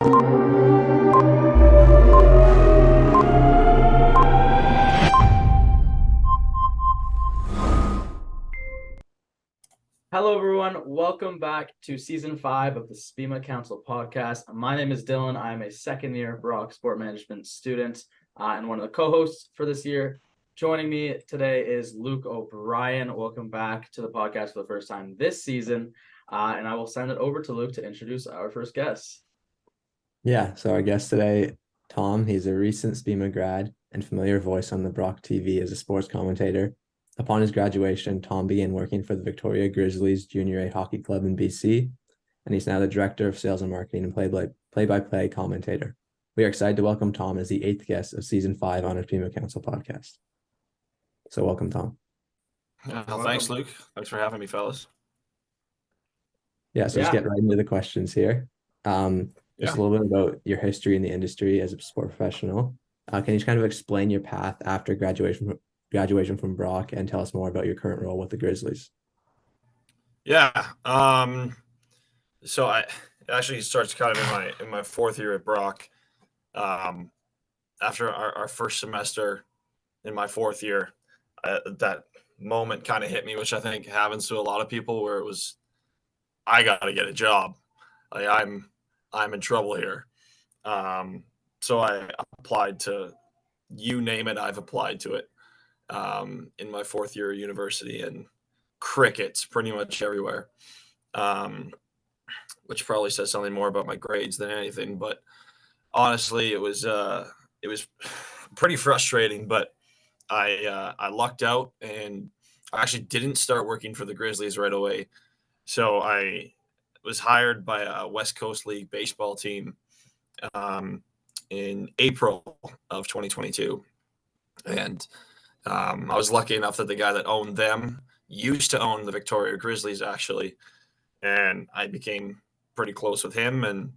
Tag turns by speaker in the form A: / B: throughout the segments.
A: Hello, everyone. Welcome back to Season 5 of the SPIMA Council podcast. My name is Dylan. I'm a second-year Brock Sport Management student and one of the co-hosts for this year. Joining me today is Luke O'Brien. Welcome back to the podcast for the first time this season. And I will send it over to Luke to introduce our first guest.
B: Yeah, so our guest today, Tom, he's a recent SPIMA grad and familiar voice on the Brock TV as a sports commentator. Upon his graduation, Tom began working for the Victoria Grizzlies Junior A Hockey Club in BC, and he's now the Director of Sales and Marketing and play-by-play commentator. We are excited to welcome Tom as the 8th guest of Season 5 on our SPIMA Council podcast. So welcome, Tom.
C: Thanks, Luke. Thanks for having me, fellas.
B: Just get right into the questions here. Just a little bit about your history in the industry as a sport professional. Can you just kind of explain your path after graduation from Brock and tell us more about your current role with the Grizzlies?
C: Yeah. So it actually starts kind of in my fourth year at Brock. After our first semester in my fourth year, that moment kind of hit me, which I think happens to a lot of people, where it was, I got to get a job. Like I'm in trouble here. So I applied to, you name it, I've applied to it. In my fourth year of university, and crickets pretty much everywhere, which probably says something more about my grades than anything. But honestly, it was pretty frustrating. But I lucked out, and I actually didn't start working for the Grizzlies right away. So I was hired by a West Coast League baseball team in April of 2022, and I was lucky enough that the guy that owned them used to own the Victoria Grizzlies, actually, and I became pretty close with him. And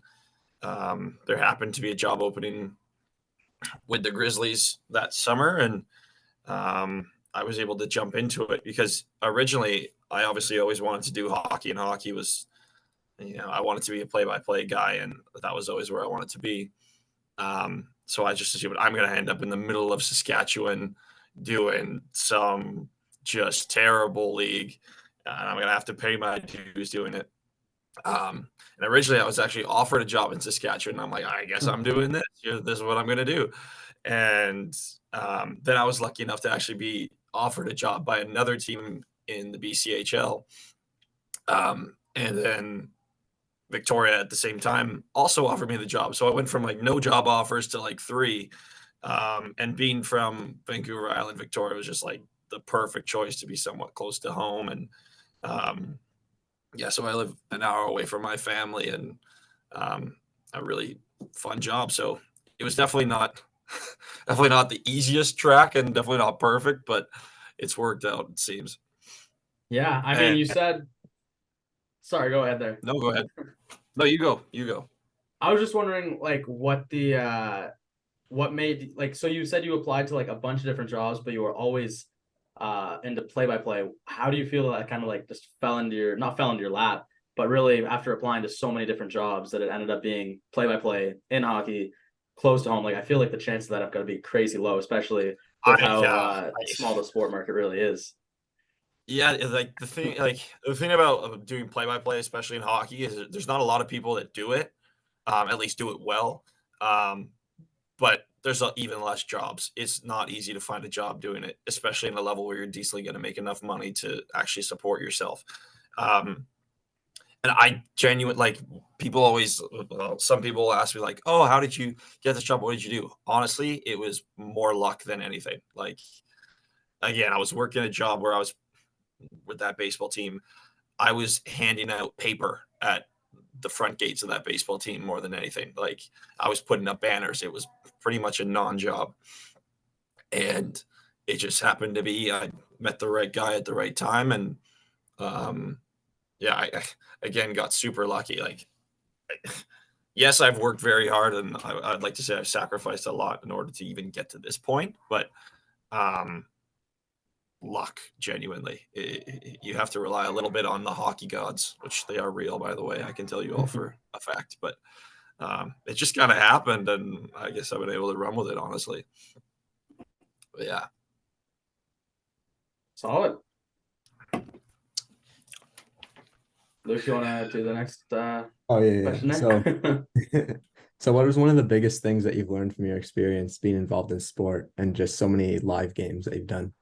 C: there happened to be a job opening with the Grizzlies that summer, and I was able to jump into it because originally I obviously always wanted to do hockey, and hockey was, I wanted to be a play-by-play guy, and that was always where I wanted to be. So I just assumed I'm going to end up in the middle of Saskatchewan doing some just terrible league, and I'm going to have to pay my dues doing it. And originally I was actually offered a job in Saskatchewan, and I'm like, I guess I'm doing this. This is what I'm going to do. And then I was lucky enough to actually be offered a job by another team in the BCHL. And then Victoria at the same time also offered me the job. So I went from like no job offers to like 3. And being from Vancouver Island, Victoria was just like the perfect choice to be somewhat close to home. And so I live an hour away from my family, and a really fun job. So it was definitely not the easiest track, and definitely not perfect, but it's worked out, it seems.
A: Yeah, I mean, you said, sorry, go ahead there.
C: No, go ahead. No, you go.
A: I was just wondering, like, what made, like, so you said you applied to like a bunch of different jobs, but you were always into play-by-play. How do you feel that kind of like just not fell into your lap, but really after applying to so many different jobs that it ended up being play-by-play in hockey close to home? Like, I feel like the chances of that have got to be crazy low, especially with how small the sport market really is.
C: Yeah, like the thing about doing play-by-play, especially in hockey, is there's not a lot of people that do it, at least do it well. But there's even less jobs. It's not easy to find a job doing it, especially in a level where you're decently going to make enough money to actually support yourself. And I genuinely, like, people always, some people ask me like, oh, how did you get this job? What did you do? Honestly, it was more luck than anything. Like, again, I was working a job where I was with that baseball team. I was handing out paper at the front gates of that baseball team more than anything. Like, I was putting up banners. It was pretty much a non-job. And it just happened to be, I met the right guy at the right time. And I again got super lucky. Like, yes, I've worked very hard, and I'd like to say I've sacrificed a lot in order to even get to this point. But luck, genuinely. You have to rely a little bit on the hockey gods, which they are real, by the way. I can tell you all for a fact. But it just kind of happened, and I guess I've been able to run with it, honestly. But yeah.
A: Solid. Luke, you want to do the next question there?
B: So what was one of the biggest things that you've learned from your experience being involved in sport and just so many live games that you've done?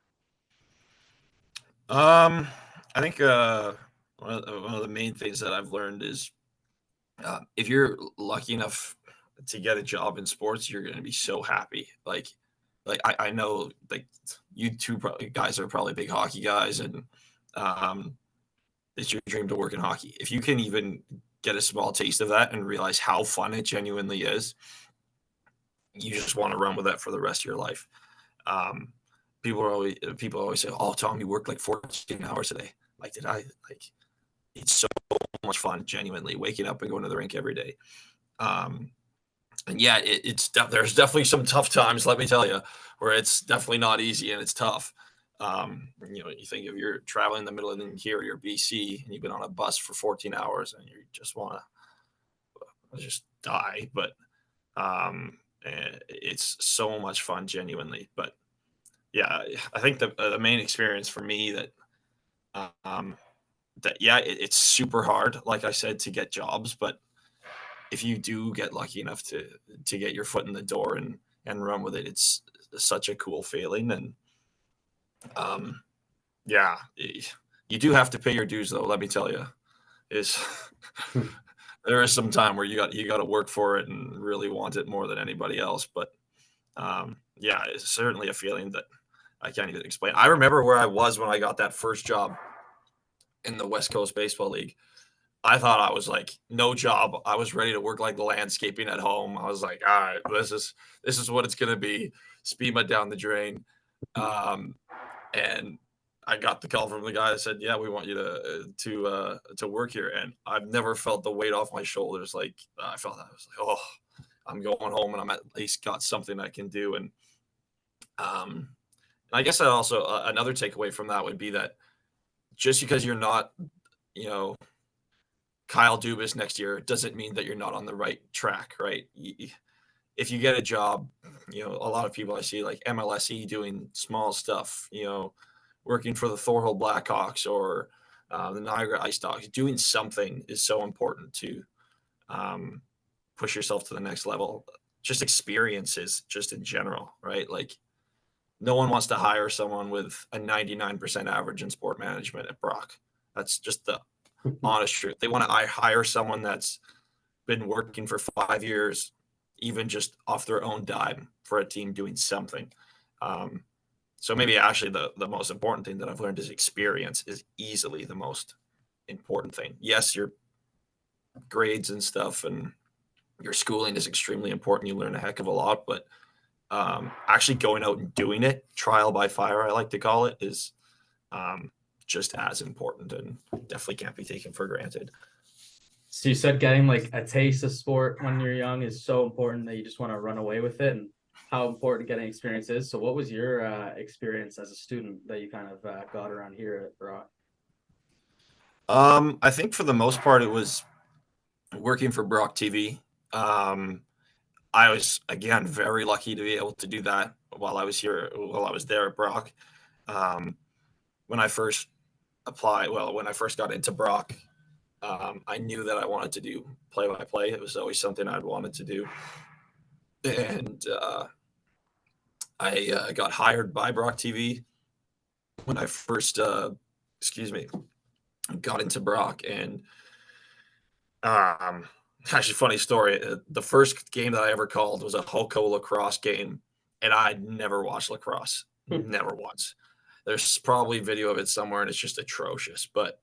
C: I think one of the main things that I've learned is if you're lucky enough to get a job in sports, you're going to be so happy. Like I know, like, you two guys are probably big hockey guys, and it's your dream to work in hockey. If you can even get a small taste of that and realize how fun it genuinely is, you just want to run with that for the rest of your life. People always say, "Oh, Tom, you work like 14 hours a day." Like, did I? Like, it's so much fun, genuinely, waking up and going to the rink every day. And yeah, there's definitely some tough times, let me tell you, where it's definitely not easy and it's tough. You think if you're traveling in the middle of the interior, you're BC, and you've been on a bus for 14 hours and you just want to just die. But it's so much fun, genuinely. But yeah, I think the main experience for me it's super hard, like I said, to get jobs. But if you do get lucky enough to get your foot in the door and run with it, it's such a cool feeling. And yeah, you do have to pay your dues, though. Let me tell you, is there is some time where you got to work for it and really want it more than anybody else. But yeah, it's certainly a feeling that I can't even explain. I remember where I was when I got that first job in the West Coast Baseball League. I thought I was like, no job. I was ready to work like landscaping at home. I was like, all right, this is what it's gonna be. SPIMA down the drain. And I got the call from the guy that said, "Yeah, we want you to work here." And I've never felt the weight off my shoulders. Like, I felt that. I was like, oh, I'm going home and I'm at least got something I can do. And I guess that also another takeaway from that would be that just because you're not, Kyle Dubas next year doesn't mean that you're not on the right track, right? If you get a job, a lot of people I see like MLSE doing small stuff, working for the Thorhill Blackhawks or the Niagara Ice Dogs, doing something is so important to push yourself to the next level. Just experiences, just in general, right? Like, no one wants to hire someone with a 99% average in sport management at Brock. That's just the honest truth. They want to hire someone that's been working for 5 years, even just off their own dime, for a team doing something. So maybe actually the most important thing that I've learned is experience is easily the most important thing. Yes, your grades and stuff and your schooling is extremely important. You learn a heck of a lot, but actually going out and doing it, trial by fire, I like to call it, is just as important and definitely can't be taken for granted.
A: So you said getting like a taste of sport when you're young is so important that you just want to run away with it, and how important getting experience is. So what was your experience as a student that you kind of got around here at Brock?
C: I think for the most part, it was working for Brock TV. I was, again, very lucky to be able to do that while I was there at Brock. When I first got into Brock, I knew that I wanted to do play-by-play. It was always something I'd wanted to do. And I got hired by Brock TV when I first, got into Brock. And actually, funny story, the first game that I ever called was a Hoco lacrosse game, and I'd never watched lacrosse, never once. There's probably video of it somewhere, and it's just atrocious. But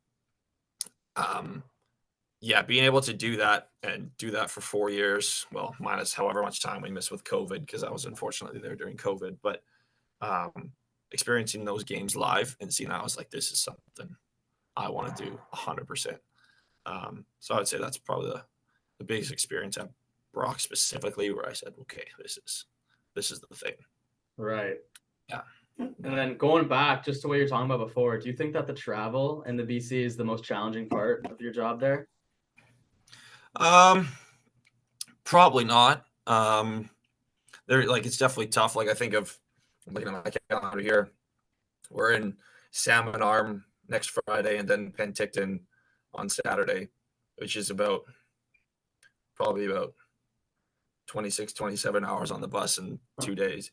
C: yeah, being able to do that and do that for 4 years, well, minus however much time we missed with COVID, because I was unfortunately there during COVID, but experiencing those games live and seeing, I was like, this is something I want to do 100%. So I would say that's probably the biggest experience at Brock specifically, where I said, okay, this is the thing.
A: Right.
C: Yeah.
A: And then going back just to what you're talking about before, do you think that the travel in the BC is the most challenging part of your job there?
C: Probably not. They're like, it's definitely tough. Like, I'm looking at my calendar here. We're in Salmon Arm next Friday and then Penticton on Saturday, which is probably about 26, 27 hours on the bus in 2 days.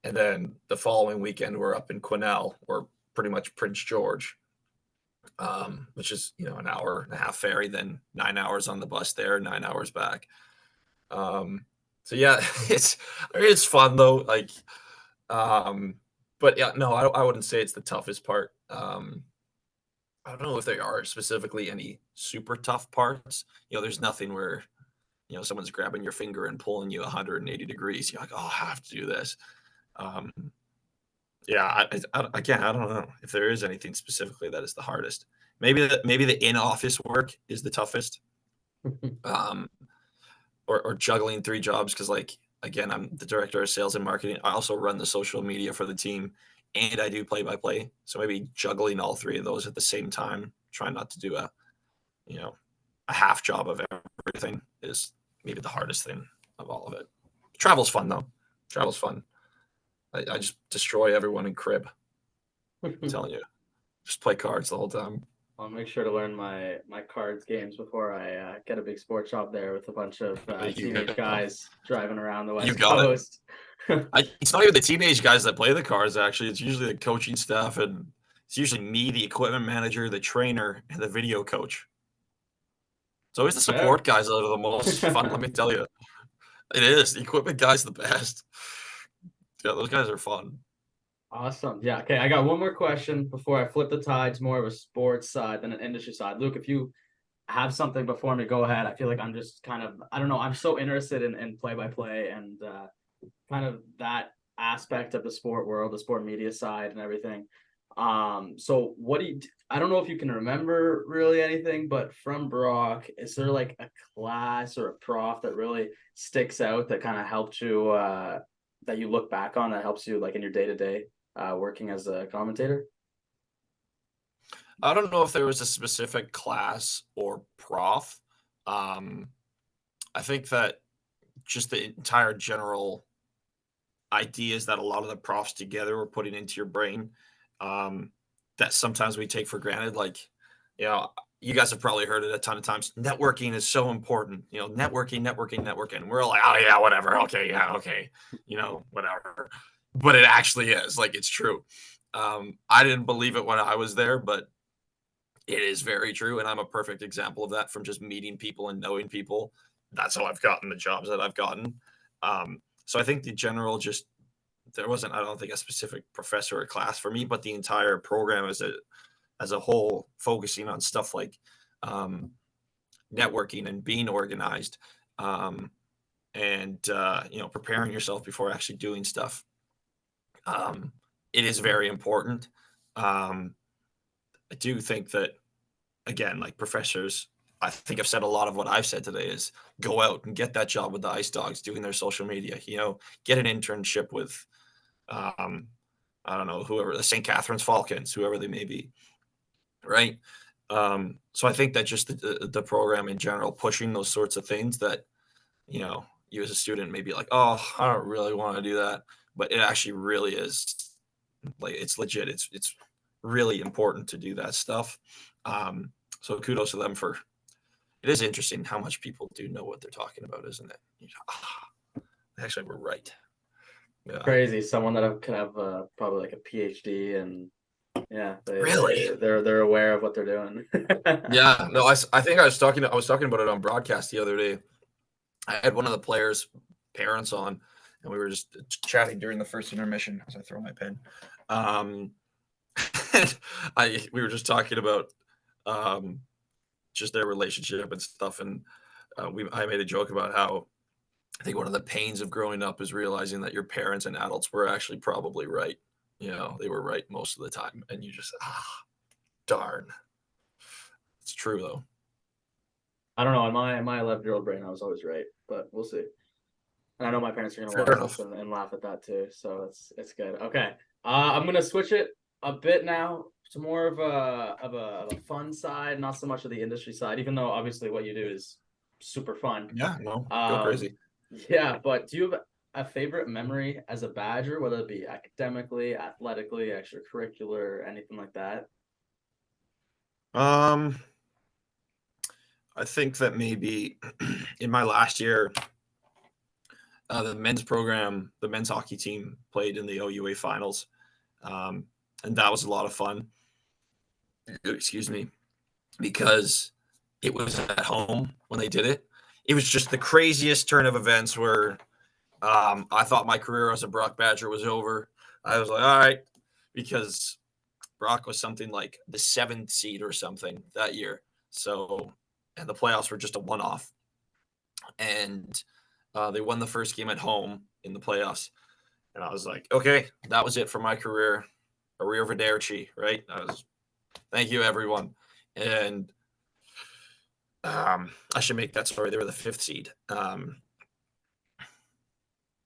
C: And then the following weekend, we're up in Quesnel, or pretty much Prince George, which is, an hour and a half ferry, then 9 hours on the bus there, 9 hours back. So yeah, it's fun though. Like, but yeah, no, I wouldn't say it's the toughest part. I don't know if there are specifically any super tough parts. There's nothing where, someone's grabbing your finger and pulling you 180 degrees. You're like, oh, I have to do this. Um, yeah, again, I don't know if there is anything specifically that is the hardest. Maybe the in-office work is the toughest. Or juggling 3 jobs, because, like, again, I'm the director of sales and marketing. I also run the social media for the team, and I do play-by-play. So maybe juggling all 3 of those at the same time, trying not to do a half job of everything, is maybe the hardest thing of all of it. Travel's fun though. Travel's fun. I just destroy everyone in crib. I'm telling you, just play cards the whole time.
A: I'll make sure to learn my cards games before I get a big sports shop there with a bunch of teenage guys driving around the West Coast.
C: It's not even the teenage guys that play the cards, actually. It's usually the coaching staff, and it's usually me, the equipment manager, the trainer, and the video coach. It's always the support guys that are the most fun, let me tell you. It is. The equipment guy's the best. Yeah, those guys are fun.
A: Awesome. Yeah. Okay. I got one more question before I flip the tides, more of a sports side than an industry side. Luke, if you have something before me, go ahead. I feel like I'm just kind of, I don't know, I'm so interested in play-by-play and kind of that aspect of the sport world, the sport media side and everything. So I don't know if you can remember really anything, but from Brock, is there like a class or a prof that really sticks out that kind of helped you, that you look back on that helps you like in your day-to-day working as a commentator?
C: I don't know if there was a specific class or prof. I think that just the entire general ideas that a lot of the profs together were putting into your brain, that sometimes we take for granted. Like, you guys have probably heard it a ton of times. Networking is so important. Networking. We're all like, oh yeah, whatever. Okay, yeah, okay. Whatever. But it actually is. Like, it's true. I didn't believe it when I was there, but it is very true. And I'm a perfect example of that from just meeting people and knowing people. That's how I've gotten the jobs that I've gotten. So I think the general, just, there wasn't, I don't think, a specific professor or class for me, but the entire program as a whole, focusing on stuff like networking and being organized, and preparing yourself before actually doing stuff. It is very important. I do think that, again, like professors, I think I've said a lot of what I've said today is go out and get that job with the Ice Dogs doing their social media, get an internship with, I don't know, whoever, the St. Catharines Falcons, whoever they may be. Right. So I think that just the program in general, pushing those sorts of things that, you as a student may be like, oh, I don't really want to do that. But it actually really is, like, it's legit. It's really important to do that stuff. So kudos to them for, it is interesting how much people do know what they're talking about, isn't it? Actually, we're right.
A: Yeah. Crazy. Someone that could have probably like a PhD and yeah, they're aware of what they're doing.
C: Yeah, no, I think I was talking about it on broadcast the other day. I had one of the players' parents on, and we were just chatting during the first intermission as I throw my pen. We were just talking about just their relationship and stuff, and I made a joke about how I think one of the pains of growing up is realizing that your parents and adults were actually probably right. They were right most of the time, and you just darn. It's true though.
A: I don't know. In my 11-year-old brain, I was always right, but we'll see. And I know my parents are gonna watch this and laugh at that too, so it's good. Okay, I'm gonna switch it a bit now to more of a fun side, not so much of the industry side. Even though obviously what you do is super fun.
C: Yeah, no, go
A: Um,
C: crazy.
A: yeah, but do you have a favorite memory as a Badger, whether it be academically, athletically, extracurricular, anything like that?
C: Um, I think that maybe in my last year, the men's program, the men's hockey team played in the OUA finals, um, and that was a lot of fun. Excuse me, because it was at home when they did it. It was just the craziest turn of events where I thought my career as a Brock Badger was over. I was like, all right, because Brock was something like the 7th seed or something that year. So, and the playoffs were just a one off. And they won the first game at home in the playoffs. And I was like, okay, that was it for my career. Arrivederci, right? Thank you, everyone. And I should make that story. They were the 5th seed.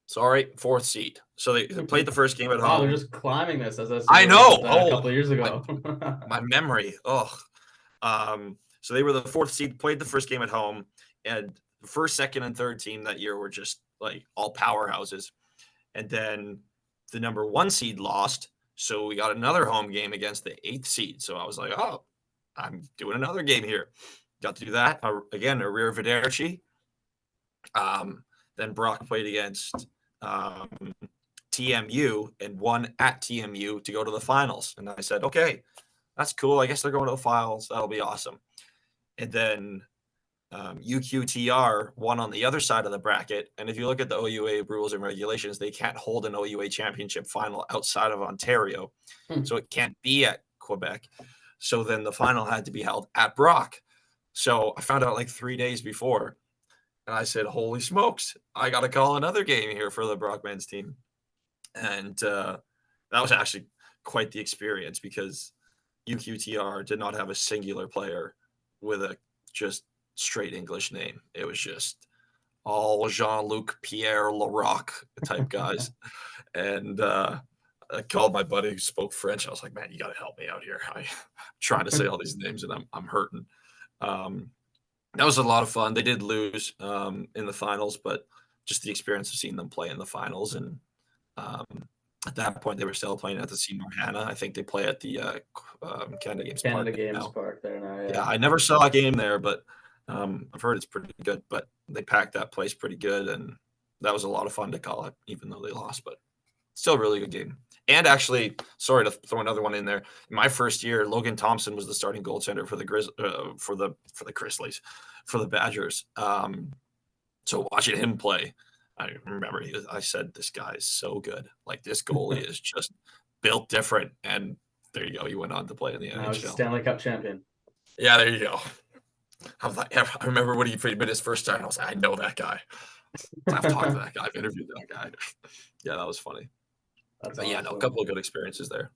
C: Sorry, 4th seed. So they played the first game at
A: Wow,
C: home.
A: they're just climbing this as
C: I know.
A: a couple of years ago.
C: My memory. Oh, so they were the 4th seed, played the first game at home, and the first, second, and third team that year were just like all powerhouses. And then the number 1 seed lost, so we got another home game against the 8th seed. So I was like, oh, I'm doing another game here. Got to do that again. Arrivederci. Then Brock played against TMU and won at TMU to go to the finals. And I said, okay, that's cool. I guess they're going to the finals. That'll be awesome. And then UQTR won on the other side of the bracket. And if you look at the OUA rules and regulations, they can't hold an OUA championship final outside of Ontario. So it can't be at Quebec. So then the final had to be held at Brock. So I found out like 3 days before. And I said, holy smokes, I got to call another game here for the Brock men's team. And that was actually quite the experience because UQTR did not have a singular player with a just straight English name. It was just all Jean-Luc Pierre Larocque type guys. And I called my buddy who spoke French. I was like, man, you got to help me out here. I'm trying to say all these names and I'm hurting. That was a lot of fun. They did lose in the finals, but just the experience of seeing them play in the finals. And at that point, they were still playing at the Seymour Hannah. I think they play at the Canada Games
A: Canada
C: Park
A: Games
C: now.
A: Park there now.
C: Yeah, I never saw a game there, but I've heard it's pretty good. But they packed that place pretty good, and that was a lot of fun to call it, even though they lost. But still a really good game. And actually, sorry to throw another one in there. In my first year, Logan Thompson was the starting goaltender for the Grizzlies, for the Badgers. So watching him play, I remember I said, this guy is so good. Like, this goalie is just built different. And there you go. He went on to play in the
A: Now he's
C: NHL.
A: Stanley Cup champion.
C: Yeah, there you go. I remember when he played his first time. I was like, I know that guy. I've talked to that guy. I've interviewed that guy. Yeah, that was funny.
A: That's
C: But yeah, no, a
A: awesome.
C: couple of good experiences there.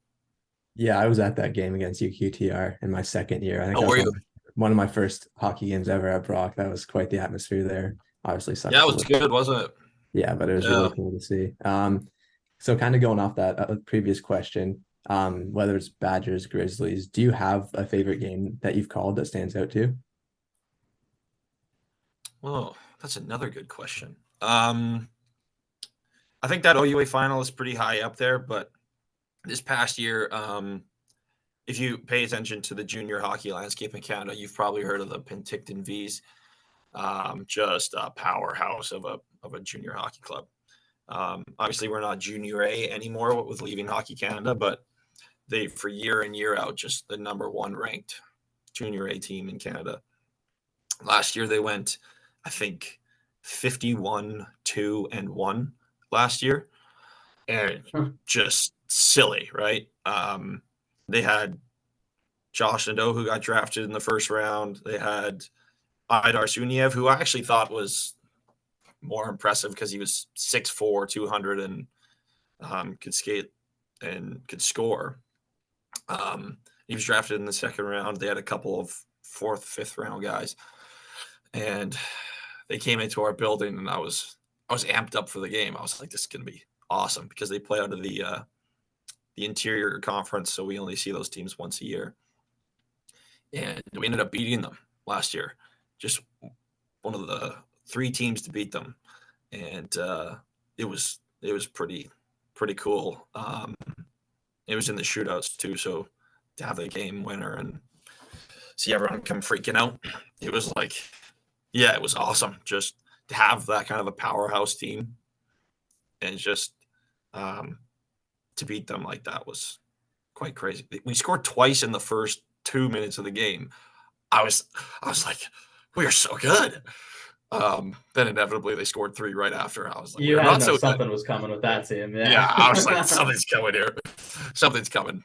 B: Yeah, I was at that game against UQTR in my second year. I think
C: Oh,
B: that
C: were
B: was
C: you?
B: one of my first hockey games ever at Brock. That was quite the atmosphere there. Obviously sucks.
C: Yeah, it was good, wasn't it?
B: Yeah, but it was
C: Yeah.
B: really cool to see. So kind of going off that previous question, whether it's Badgers, Grizzlies, do you have a favorite game that you've called that stands out to you?
C: Oh, that's another good question. I think that OUA final is pretty high up there, but this past year, if you pay attention to the junior hockey landscape in Canada, you've probably heard of the Penticton Vs. Just a powerhouse of a junior hockey club. Obviously, we're not Junior A anymore with leaving Hockey Canada, but they, for year in, year out, just the number 1 ranked Junior A team in Canada. Last year, they went, I think, 51-2-1 last year. And just silly, right? They had Josh Nadeau, who got drafted in the first round. They had Idar Suniev, who I actually thought was more impressive because he was 6'4", 200, and could skate and could score. He was drafted in the second round. They had a couple of 4th, 5th round guys, and they came into our building, and I was amped up for the game. I was like, this is going to be awesome because they play out of the interior conference, so we only see those teams once a year. And we ended up beating them last year. Just one of the 3 teams to beat them, and it was pretty cool. It was in the shootouts too, so to have the game winner and see everyone come freaking out, it was like, yeah, it was awesome. Just to have that kind of a powerhouse team and just to beat them like that was quite crazy. We scored twice in the first 2 minutes of the game. I was like, we are so good. Then inevitably they scored 3 right after. I was like,
A: You
C: we're
A: had to
C: not
A: know
C: so
A: something
C: good.
A: was coming with that team.
C: Yeah, I was like, something's coming here. Something's coming.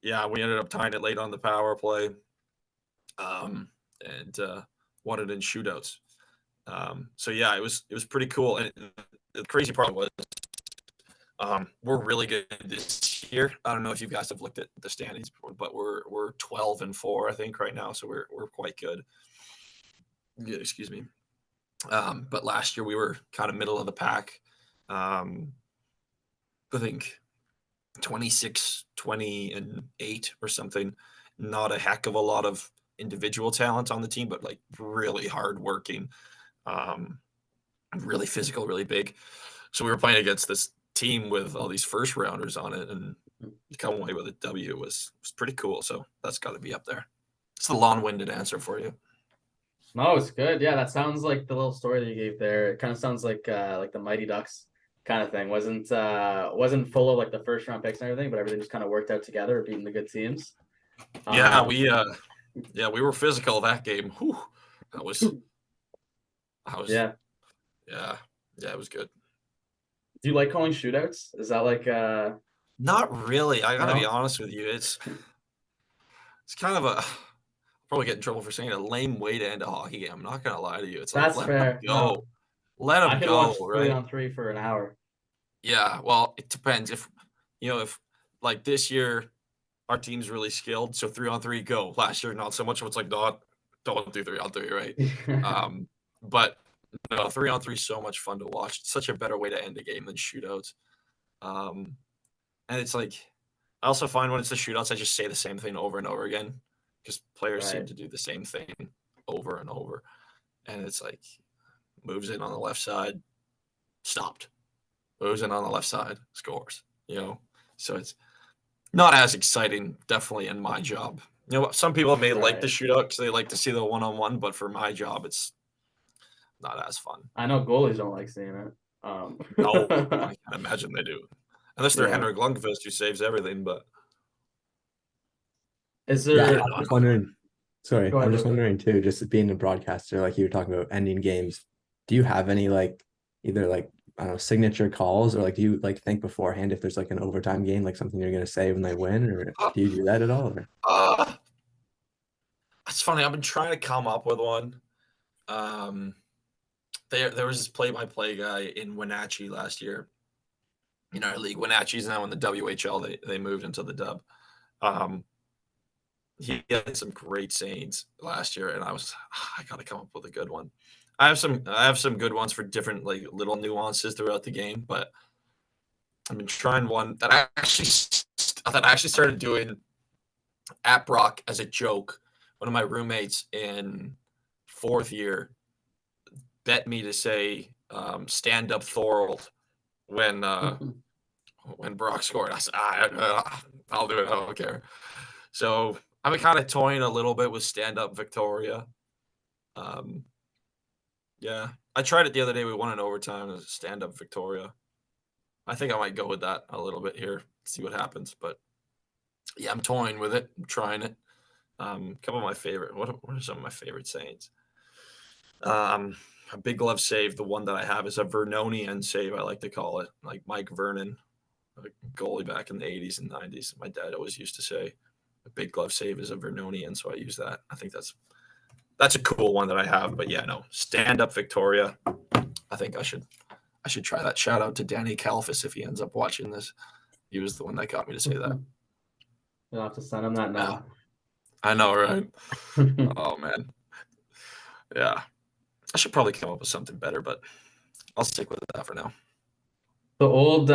C: Yeah, we ended up tying it late on the power play, and won it in shootouts. So yeah, it was pretty cool. And the crazy part was, we're really good this year. I don't know if you guys have looked at the standings before, but we're 12-4, I think, right now. So we're quite good. Yeah, excuse me. But last year we were kind of middle of the pack. I think 26, 20, and 8 or something. Not a heck of a lot of individual talent on the team, but like really hardworking, really physical, really big. So we were playing against this team with all these first rounders on it, and to come away with a W was pretty cool. So that's got to be up there. It's the long-winded answer for you.
A: No, it's good. Yeah, that sounds like the little story that you gave there. It kind of sounds like the Mighty Ducks kind of thing. Wasn't full of like the first round picks and everything, but everything just kind of worked out together, beating the good teams.
C: Yeah, we were physical that game. Whew, that was
A: yeah.
C: It was good.
A: Do you like calling shootouts? Is that like
C: Not really. I gotta be
A: No?
C: honest with you. It's kind of a probably get in trouble for saying a lame way to end a hockey game. I'm not gonna lie to you. It's like
A: That's
C: let
A: fair.
C: them go.
A: No,
C: Let
A: I
C: them
A: could
C: go,
A: watch 3
C: right?
A: on 3 for an hour.
C: Yeah. Well, it depends. If if like this year our team's really skilled, so 3 on 3 go. Last year not so much. So it's like don't do 3 on 3, right? But no, 3 on 3 is so much fun to watch. It's such a better way to end a game than shootouts. And it's like I also find when it's the shootouts, I just say the same thing over and over again because players seem
A: Right.
C: to do the same thing over and over. And it's like moves in on the left side, stopped. Moves in on the left side, scores. So it's not as exciting, definitely in my job. Some people may like the
A: Right.
C: shootout because they like to see the one-on-one, but for my job, it's not as fun.
A: I know goalies don't like seeing it.
C: No, I can't imagine they do. Unless they're
A: Yeah.
C: Henrik Lundqvist who saves everything, but
A: Is
B: Yeah,
A: there
B: I'm just wondering. Sorry,
A: Go ahead,
B: I'm just
A: Wilke.
B: wondering too, just being a broadcaster, like you were talking about ending games, do you have any like either like I don't know, signature calls or like do you like think beforehand if there's like an overtime game, like something you're gonna say when they win, or do you do that at all? Or?
C: uh, it's funny. I've been trying to come up with one. Um, there was this play-by-play guy in Wenatchee last year in our league. Wenatchee's now in the WHL. They moved into the Dub. He had some great sayings last year, and I got to come up with a good one. I have some good ones for different like little nuances throughout the game, but I've been trying one that I actually started doing at Brock as a joke. One of my roommates in 4th year bet me to say "stand up Thorold" when Brock scored. I said, I'll do it. I don't care. So I'm kind of toying a little bit with stand up Victoria. Yeah, I tried it the other day. We won in overtime as stand up Victoria. I think I might go with that a little bit here, see what happens. But yeah, I'm toying with it. I'm trying it. A couple of my favorite. What are some of my favorite sayings? A big glove save. The one that I have is a Vernonian save. I like to call it, like Mike Vernon, a goalie back in the 80s and 90s. My dad always used to say, a big glove save is a Vernonian, so I use that. I think that's a cool one that I have. But yeah, no, stand up Victoria. I think I should try that. Shout out to Danny Kalfas if he ends up watching this. He was the one that got me to say that.
A: You'll have to send him that now.
C: I know, right? Oh man. Yeah. I should probably come up with something better, but I'll stick with that for now.
A: The old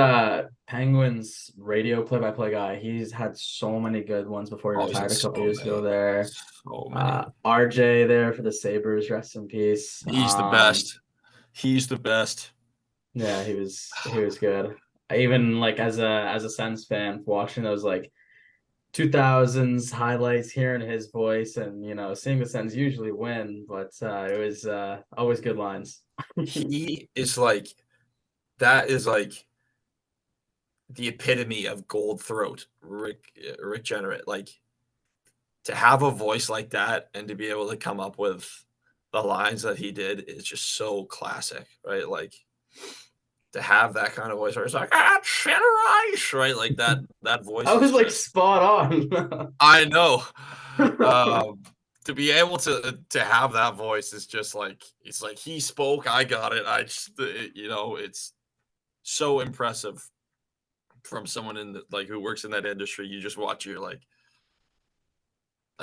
A: Penguins radio play-by-play guy, he's had so many good ones before he
C: Oh, he's had
A: retired a couple
C: so
A: years ago
C: many,
A: there.
C: so many.
A: RJ there for the Sabres, rest in peace.
C: He's the best. He's the best.
A: Yeah, he was good. I even like as a Sens fan, watching those like 2000s highlights, hearing his voice, and seeing the Sens usually win, but it was always good lines.
C: He is like, that is like the epitome of gold throat, Rick Jenner. Like, to have a voice like that and to be able to come up with the lines that he did is just so classic, right? Like, to have that kind of voice where it's like, cheddar ice, right? Like that
A: I
C: voice is
A: was like
C: just,
A: spot on.
C: I know. To be able to have that voice is just like, it's like he spoke, I got it. I just, it's so impressive from someone in the, like, who works in that industry. You just watch, you're like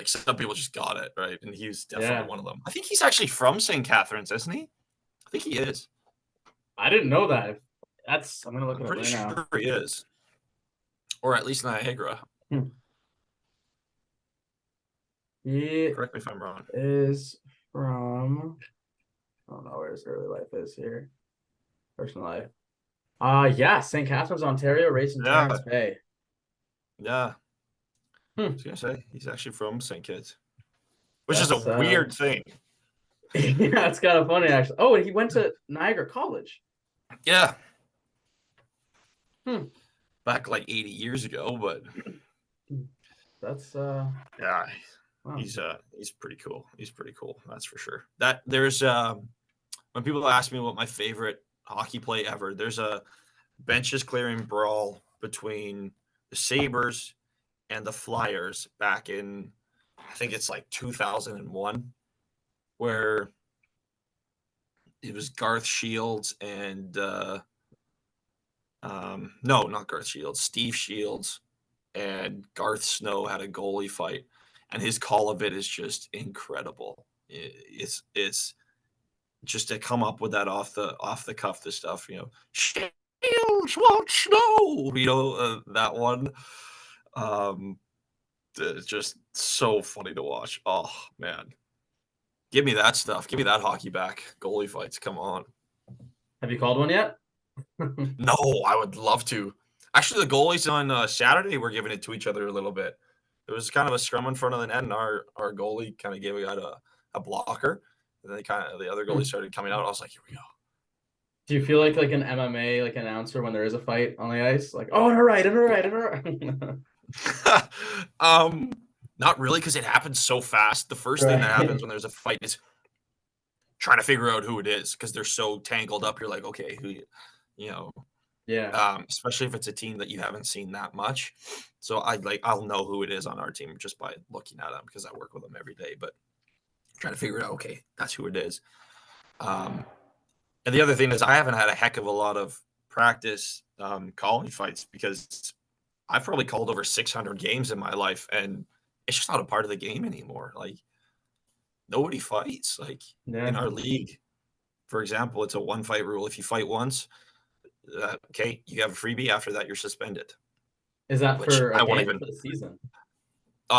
C: some people just got it, right? And he's definitely
A: Yeah,
C: one of them. I think he's actually from St. Catharines, isn't he? I think he is.
A: I didn't know that. I'm gonna look
C: I'm
A: it up
C: pretty
A: right now.
C: sure he is, or at least Niagara.
A: Hmm. He
C: Correct me if I'm wrong.
A: is from. I don't know where his early life is here. Personal life. Yeah, St. Catharines, Ontario, raised in
C: Yeah,
A: Terrence Bay.
C: yeah. I
A: Hmm.
C: was gonna say he's actually from St. Kitts, which is
A: That's
C: a weird thing.
A: yeah, it's kind of funny actually. Oh, and he went to Niagara College.
C: Yeah,
A: Hmm.
C: back like 80 years ago, but
A: That's
C: yeah,
A: wow.
C: he's pretty cool. He's pretty cool, that's for sure. That there's when people ask me what my favorite hockey play ever, there's a benches clearing brawl between the Sabres and the Flyers back in, I think it's like 2001, where it was Garth Shields and no, not Garth Shields, Steve Shields and Garth Snow had a goalie fight, and his call of it is just incredible. It's just to come up with that off the cuff, the stuff, Shields won't snow, that one. Um, it's just so funny to watch. Oh man, give me that stuff. Give me that hockey back. Goalie fights. Come on.
A: Have you called one yet?
C: No, I would love to. Actually, the goalies on Saturday were giving it to each other a little bit. It was kind of a scrum in front of the net, and our goalie kind of gave a guy a blocker. And then the other goalie started coming out. I was like, here we go.
A: Do you feel like an MMA like announcer when there is a fight on the ice? Like, oh, and a right, and a right, and a right.
C: Not really, because it happens so fast. The first thing that happens
A: Right.
C: when there's a fight is trying to figure out who it is, because they're so tangled up. You're like, okay, who,
A: Yeah.
C: especially if it's a team that you haven't seen that much. So I'll know who it is on our team just by looking at them, because I work with them every day. But trying to figure out, okay, that's who it is. And the other thing is, I haven't had a heck of a lot of practice calling fights, because I've probably called over 600 games in my life, and it's just not a part of the game anymore. Like, nobody fights. Like, in
A: Yeah.
C: our league, for example, it's a one fight rule. If you fight once, okay, you have a freebie. After that, you're suspended.
A: Is that
C: Which
A: for a
C: I won't
A: game or
C: even.
A: for the season?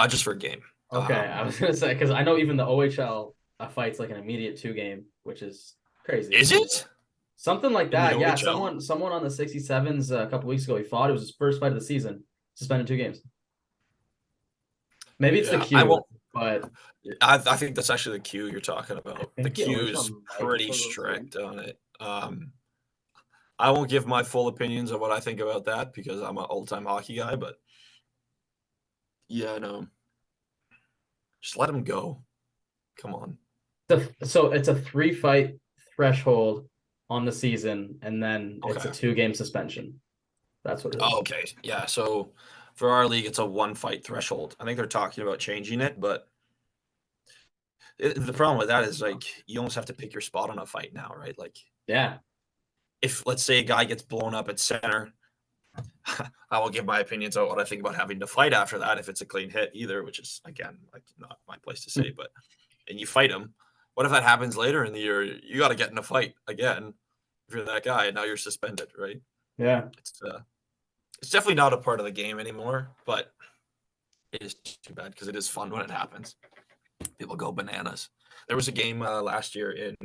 C: Just for a game.
A: Okay, I was gonna say because I know even the OHL a fight's like an immediate 2 game, which is crazy.
C: Is it
A: Something like
C: in the
A: that. Yeah,
C: OHL?
A: someone on the 67s a couple weeks ago, he fought. It was his first fight of the season, suspended 2 games. Maybe it's the
C: Yeah, I
A: Q,
C: won't.
A: but
C: I think that's actually the Q you're talking
A: I
C: about. The
A: think the
C: Q is
A: OHL might
C: pretty
A: impose those too.
C: strict on it. I won't give my full opinions of what I think about that, because I'm an old-time hockey guy, but yeah, no. Just let him go. Come on.
A: So it's a 3 fight threshold on the season, and then it's a
C: Okay.
A: 2 game suspension. That's what it is.
C: Oh, okay. Yeah. So for our league, it's a one fight threshold. I think they're talking about changing it, but the problem with that is, like, you almost have to pick your spot on a fight now, right? Like,
A: Yeah.
C: if let's say a guy gets blown up at center, I will give my opinions on what I think about having to fight after that if it's a clean hit either, which is, again, like, not my place to say, but and you fight him. What if that happens later in the year? You got to get in a fight again if you're that guy, and now you're suspended, right?
A: Yeah.
C: It's definitely not a part of the game anymore, but it is too bad because it is fun when it happens. People go bananas. There was a game last year in.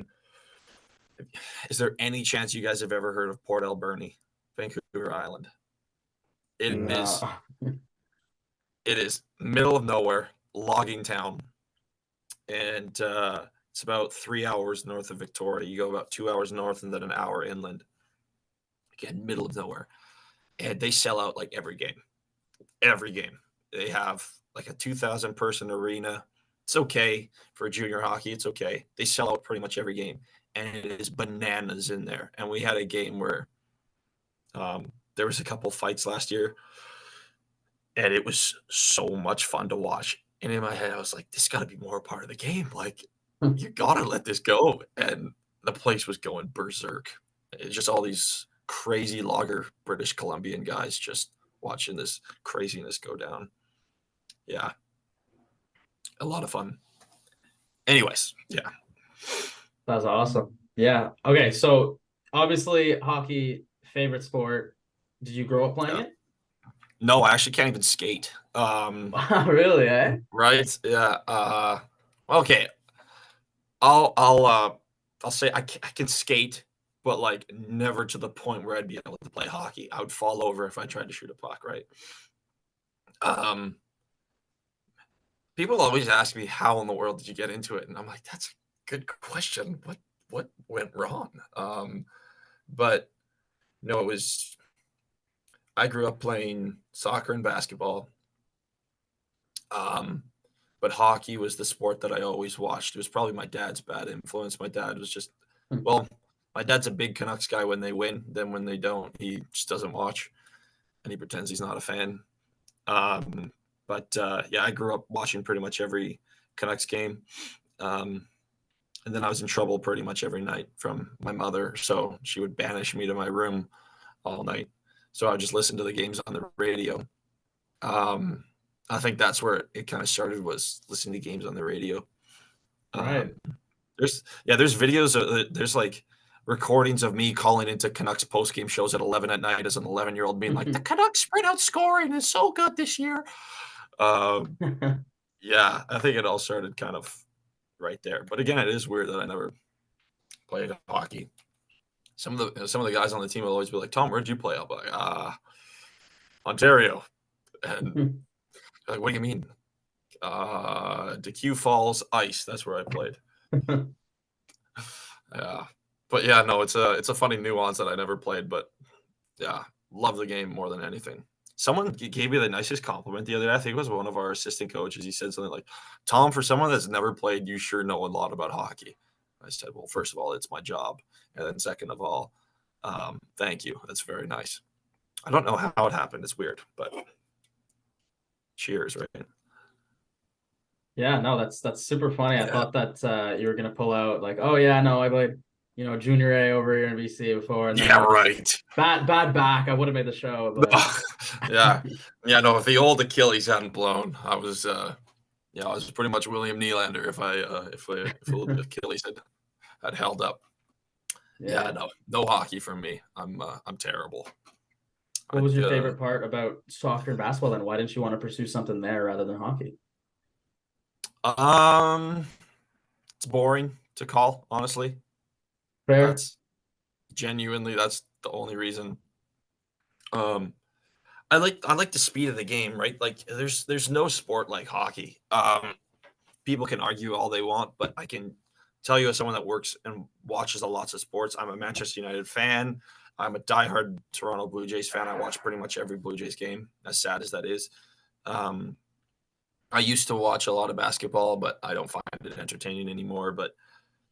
C: Is there any chance you guys have ever heard of Port Alberni, Vancouver Island? It
A: No.
C: is. It is middle of nowhere, logging town, and it's about 3 hours north of Victoria. You go about 2 hours north and then an hour inland. Again, middle of nowhere, and they sell out like every game. Every game. They have like a 2,000 person arena. It's okay for junior hockey. It's okay. They sell out pretty much every game, and it is bananas in there. And we had a game where there was a couple fights last year, and it was so much fun to watch. And in my head, I was like, "This got to be more a part of the game. Like, you gotta let this go." And the place was going berserk. It's just all these crazy logger British Columbian guys just watching this craziness go down. Yeah, a lot of fun. Anyways, yeah.
A: That's awesome. Yeah. Okay. So obviously hockey, favorite sport. Did you grow up playing it?
C: No, I actually can't even skate.
A: Really, eh?
C: Right? Yeah. Okay. I'll say I can skate, but like never to the point where I'd be able to play hockey. I would fall over if I tried to shoot a puck, right? Um, People always ask me how in the world did you get into it, and I'm like, that's a good question. What went wrong? But no, it was. I grew up playing soccer and basketball. Um, but hockey was the sport that I always watched. It was probably my dad's bad influence. My dad was just, well, my dad's a big Canucks guy when they win. Then when they don't, he just doesn't watch, and he pretends he's not a fan. But yeah, I grew up watching pretty much every Canucks game. And then I was in trouble pretty much every night from my mother. So she would banish me to my room all night. So I would just listen to the games on the radio. I think that's where it kind of started, was listening to games on the radio.
A: Right.
C: There's videos there's like recordings of me calling into Canucks post game shows at 11 at night as an 11-year-old, being like, the Canucks spread out scoring is so good this year. Yeah, I think it all started kind of right there. But again, it is weird that I never played hockey. Some of the guys on the team will always be like, Tom, where'd you play? I'll be like, Ontario. And like, what do you mean? DeQ Falls Ice. That's where I played. Yeah. But yeah, no, it's a funny nuance that I never played, but yeah, love the game more than anything. Someone gave me the nicest compliment the other day. I think it was one of our assistant coaches. He said something like, Tom, for someone that's never played, you sure know a lot about hockey. I said, well, first of all, it's my job. And then second of all, thank you. That's very nice. I don't know how it happened. It's weird, but cheers, right?
A: Yeah, no, that's super funny. I
C: Yeah.
A: thought that you were gonna pull out like, oh yeah, no, I played, junior A over here in BC before, and then
C: Yeah, right.
A: bad back. I would have made the show, but
C: Yeah. Yeah, no, if the old Achilles hadn't blown, I was pretty much William Nylander if the Achilles had held up. Yeah, no hockey for me. I'm terrible.
A: What was your favorite part about soccer and basketball then? Why didn't you want to pursue something there rather than hockey?
C: It's boring to call, honestly.
A: Fair.
C: That's the only reason. I like the speed of the game, right? Like there's no sport like hockey. People can argue all they want, but I can tell you as someone that works and watches lots of sports, I'm a Manchester United fan. I'm a diehard Toronto Blue Jays fan. I watch pretty much every Blue Jays game, as sad as that is. I used to watch a lot of basketball, but I don't find it entertaining anymore. But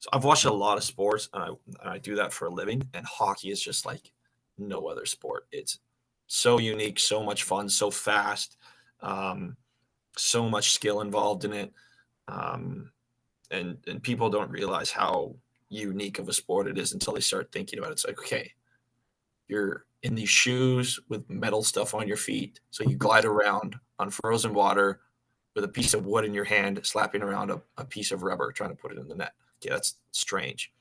C: so I've watched a lot of sports, and I do that for a living. And hockey is just like no other sport. It's so unique, so much fun, so fast, so much skill involved in it, and people don't realize how unique of a sport it is until they start thinking about it. It's like, okay, you're in these shoes with metal stuff on your feet, so you glide around on frozen water with a piece of wood in your hand, slapping around a piece of rubber, trying to put it in the net. Okay, that's strange.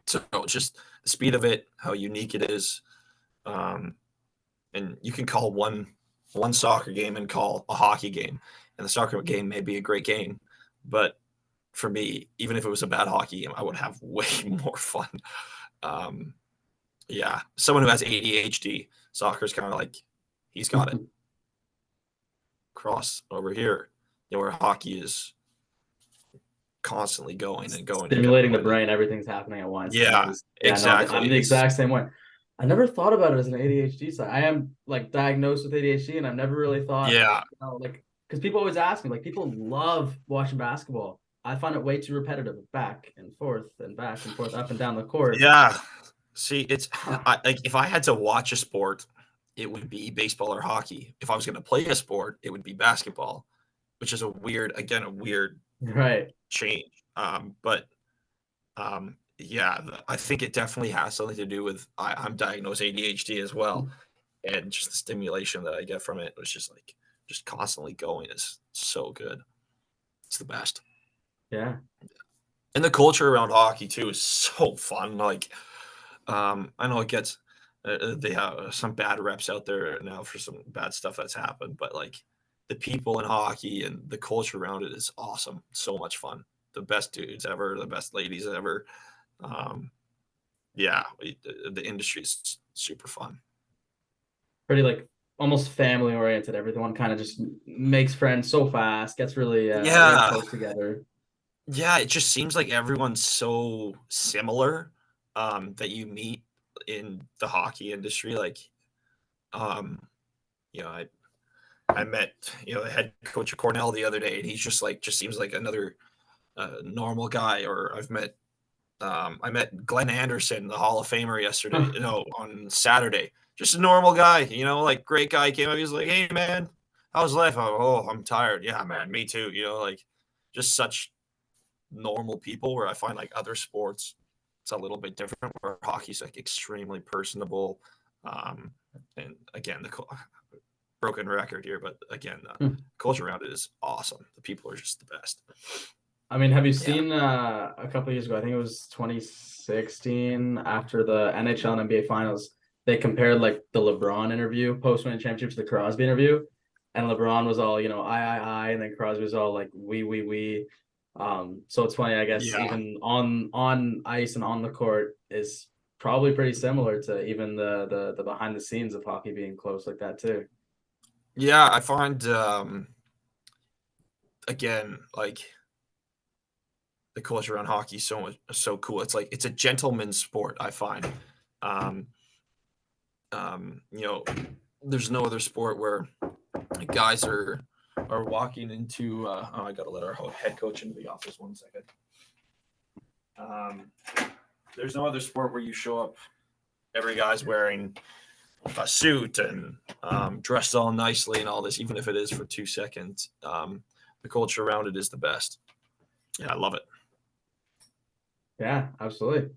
C: So just the speed of it, how unique it is, and you can call one soccer game and call a hockey game, and the soccer game may be a great game, but for me, even if it was a bad hockey game, I would have way more fun. Um, yeah, someone who has ADHD, soccer's kind of like he's got it. Cross over here, where hockey is constantly going and going and
A: Stimulating the
C: going.
A: brain, everything's happening at once.
C: Yeah, exactly.
A: No, I'm the exact same way. I never thought about it as an ADHD side. I am like diagnosed with ADHD, and I've never really thought,
C: Yeah,
A: like, because people always ask me, like, people love watching basketball. I find it way too repetitive, back and forth and back and forth, up and down the court.
C: yeah. See, it's like if I had to watch a sport, it would be baseball or hockey. If I was going to play a sport, it would be basketball, which is a weird
A: Right.
C: change. But yeah, I think it definitely has something to do with I'm diagnosed ADHD as well, and just the stimulation that I get from it was just like just constantly going is so good. It's the best.
A: Yeah.
C: And the culture around hockey too is so fun. Like, I know it gets they have some bad reps out there now for some bad stuff that's happened, but like the people in hockey and the culture around it is awesome. So much fun. The best dudes ever, the best ladies ever. Yeah, the industry is super fun.
A: Pretty like almost family oriented. Everyone kind of just makes friends so fast, gets really
C: Yeah,
A: close together.
C: yeah. It just seems like everyone's so similar that you meet in the hockey industry. Like, um, you know, I met the head coach of Cornell the other day, and he's just seems like another normal guy. Or I met Glenn Anderson, the Hall of Famer, yesterday. On Saturday. Just a normal guy, like great guy. Came up, he's like, "Hey man, how's life?" Oh, I'm tired. Yeah, man, me too. Like just such normal people. Where I find like other sports, it's a little bit different. Where hockey's like extremely personable, and again, the broken record here, but again, the culture around it is awesome. The people are just the best.
A: I mean, have you seen a couple of years ago? I think it was 2016 after the NHL and NBA finals. They compared like the LeBron interview post-winning championship to the Crosby interview, and LeBron was all I, and then Crosby was all like we. So it's funny, I guess,
C: Yeah.
A: even on ice and on the court is probably pretty similar to even the behind the scenes of hockey being close like that too.
C: Yeah, I find again, like the culture around hockey so cool. It's like it's a gentleman's sport, I find. Um, there's no other sport where guys are walking into. I gotta let our head coach into the office 1 second. There's no other sport where you show up. Every guy's wearing a suit and dressed all nicely and all this, even if it is for 2 seconds. The culture around it is the best. Yeah, I love it.
A: Yeah, absolutely.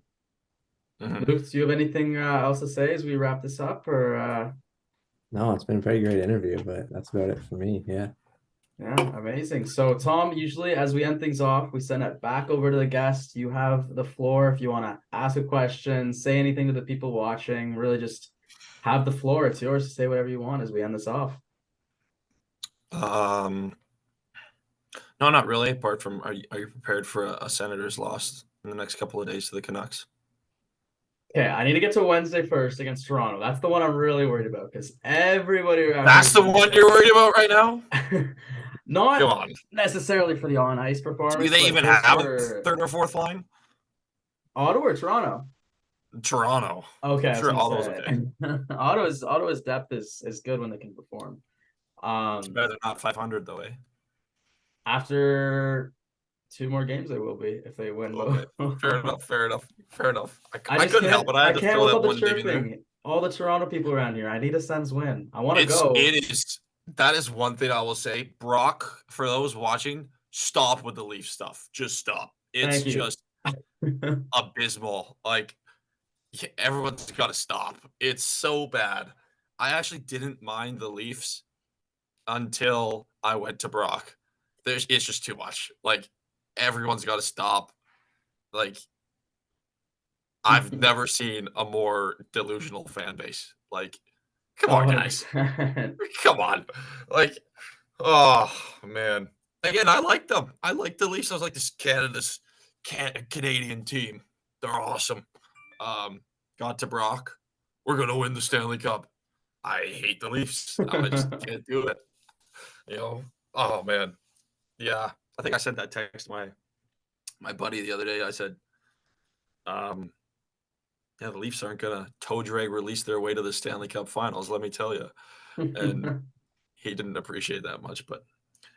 C: Mm-hmm.
A: Luke, do you have anything else to say as we wrap this up, or?
B: No, it's been a very great interview, but that's about it for me. Yeah.
A: Yeah, amazing. So, Tom, usually as we end things off, we send it back over to the guest. You have the floor if you want to ask a question, say anything to the people watching. Really, just have the floor. It's yours to say whatever you want as we end this off.
C: No, not really. Apart from, are you prepared for a Senators loss in the next couple of days to the Canucks?
A: Okay, I need to get to Wednesday first against Toronto. That's the one I'm really worried about because everybody around
C: That's the one you're worried about right now?
A: Not
C: Come on.
A: necessarily for the on-ice performance.
C: Do they
A: but
C: even
A: just
C: have
A: for
C: a third or fourth line?
A: Ottawa or Toronto?
C: Toronto.
A: Okay,
C: I'm sure Ottawa's okay.
A: Ottawa's depth is good when they can perform.
C: It's better than not 500 though, eh?
A: After 2 more games, they will be if they win both.
C: Fair enough. I
A: just
C: couldn't help it. I had to
A: can't
C: throw
A: with
C: that
A: all the
C: one dig in there.
A: chirping. All the Toronto people around here. I need a Sens win. I want to go.
C: That is one thing I will say. Brock, for those watching, stop with the Leaf stuff. Just stop. It's just abysmal. Like, everyone's got to stop. It's so bad. I actually didn't mind the Leafs until I went to Brock. It's just too much. Like, everyone's got to stop. Like, I've never seen a more delusional fan base. Like, come
A: Oh,
C: on, guys.
A: 100%.
C: Come on. Like, oh, man. Again, I like them. I like the Leafs. I was like, this Canadian team. They're awesome. Got to Brock. We're going to win the Stanley Cup. I hate the Leafs. I just can't do it. You know? Oh, man. Yeah. I think I sent that text to my buddy the other day. I said, yeah, the Leafs aren't going to toe drag release their way to the Stanley Cup finals, let me tell you. And he didn't appreciate that much, but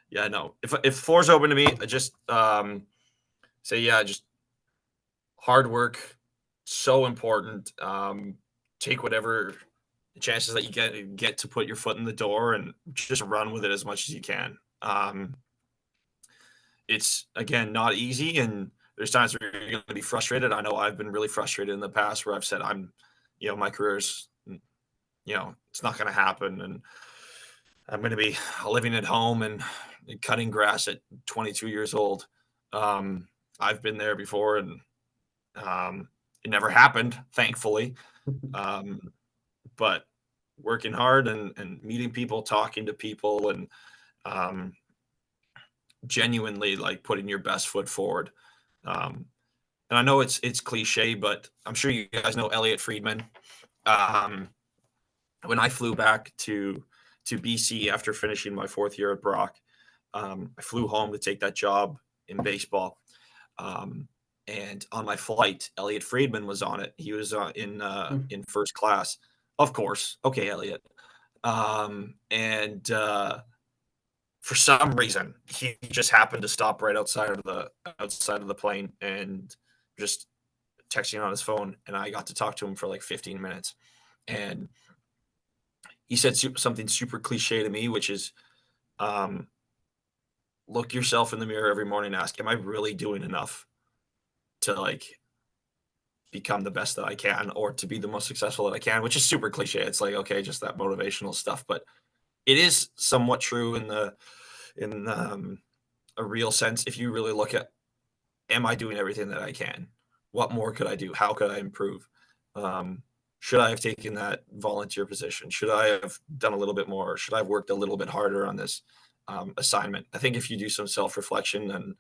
C: yeah, no. If floor's open to me, I just say, yeah, just hard work, so important. Take whatever chances that you get to put your foot in the door and just run with it as much as you can. It's, again, not easy, and there's times where you're going to be frustrated. I know I've been really frustrated in the past where I've said my career's, it's not going to happen, and I'm going to be living at home and cutting grass at 22 years old. I've been there before, and it never happened, thankfully. But working hard and meeting people, talking to people, and genuinely like putting your best foot forward. And I know it's cliche, but I'm sure you guys know Elliot Friedman. When I flew back to BC after finishing my 4th year at Brock, I flew home to take that job in baseball. And on my flight, Elliot Friedman was on it. He was in first class, of course. Okay, Elliot. And for some reason, he just happened to stop right outside of the plane and just texting on his phone. And I got to talk to him for like 15 minutes. And he said something super cliche to me, which is, look yourself in the mirror every morning and ask, am I really doing enough to like become the best that I can, or to be the most successful that I can, which is super cliche. It's like, okay, just that motivational stuff, but it is somewhat true in a real sense. If you really look at, am I doing everything that I can? What more could I do? How could I improve? Should I have taken that volunteer position? Should I have done a little bit more? Should I have worked a little bit harder on this assignment? I think if you do some self-reflection, and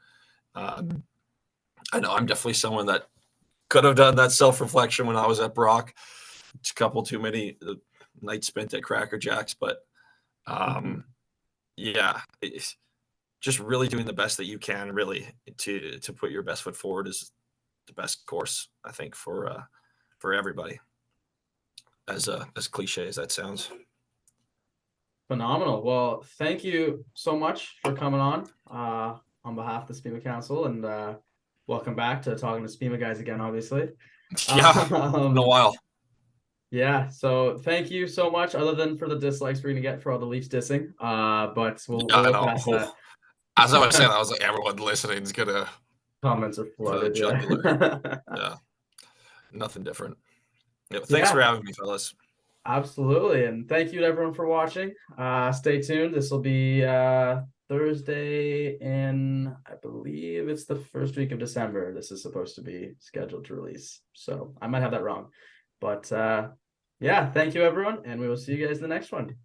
C: I know I'm definitely someone that could have done that self-reflection when I was at Brock. It's a couple too many nights spent at Cracker Jacks, but yeah, it's just really doing the best that you can, really, to put your best foot forward is the best course, I think, for everybody. As cliche as that sounds.
A: Phenomenal. Well, thank you so much for coming on behalf of the SPEMA Council, and welcome back to talking to SPEMA guys again, obviously.
C: Yeah, in a while.
A: Yeah, so thank you so much, other than for the dislikes we're going to get for all the Leafs dissing. But we'll look past that.
C: As I was saying, I was like, everyone listening is going to...
A: Comments are flooded,
C: yeah. Yeah, nothing different. Yeah, thanks for having me, fellas.
A: Absolutely, and thank you to everyone for watching. Stay tuned. This will be Thursday in, I believe it's the first week of December. This is supposed to be scheduled to release, so I might have that wrong. But yeah, thank you everyone, and we will see you guys in the next one.